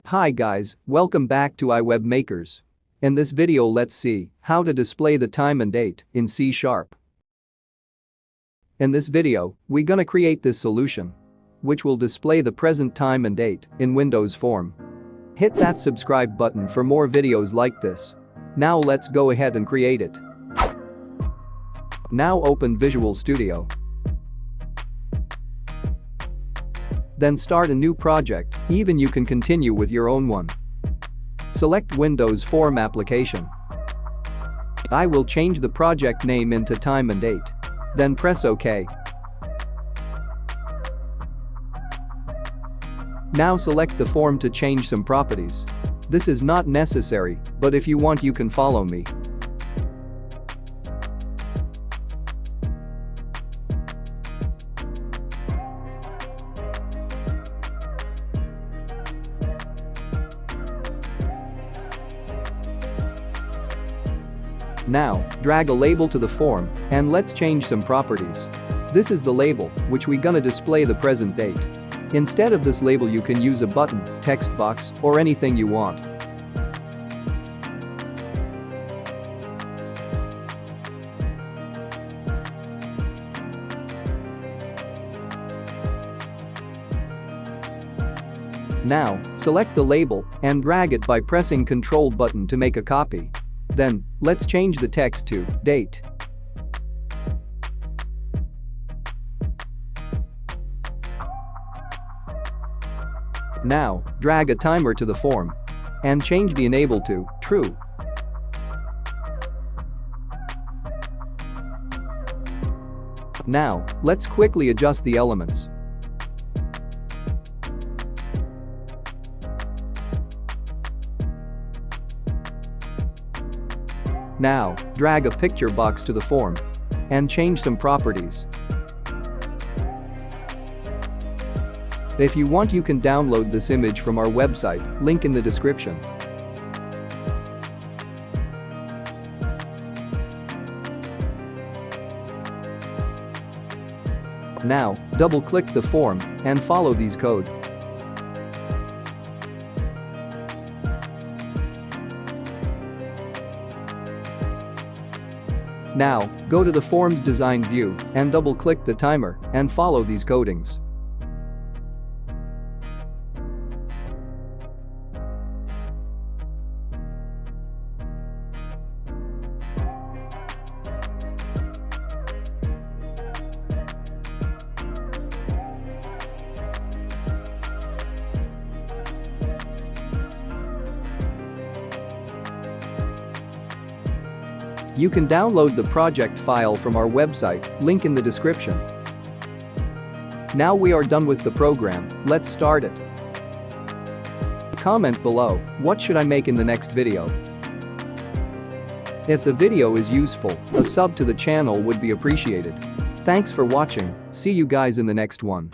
Hi guys, welcome back to iWeb Makers. In this video let's see how to display the time and date in C#. In this video, we're gonna create this solution, which will display the present time and date in Windows form. Hit that subscribe button for more videos like this. Now let's go ahead and create it. Now open Visual Studio. Then start a new project, even you can continue with your own one. Select Windows Form application. I will change the project name into time and date. Then press OK. Now select the form to change some properties. This is not necessary, but if you want you can follow me. Now, drag a label to the form, and let's change some properties. This is the label, which we gonna display the present date. Instead of this label you can use a button, text box, or anything you want. Now, select the label and drag it by pressing Ctrl button to make a copy. Then, let's change the text to date. Now, drag a timer to the form and change the enable to true. Now, let's quickly adjust the elements. Now, drag a picture box to the form and change some properties. If you want you can download this image from our website, link in the description. Now, double-click the form and follow these code. Now, go to the form's design view and double-click the timer and follow these codings. You can download the project file from our website, link in the description. Now we are done with the program, let's start it. Comment below, what should I make in the next video? If the video is useful, a sub to the channel would be appreciated. Thanks for watching, see you guys in the next one.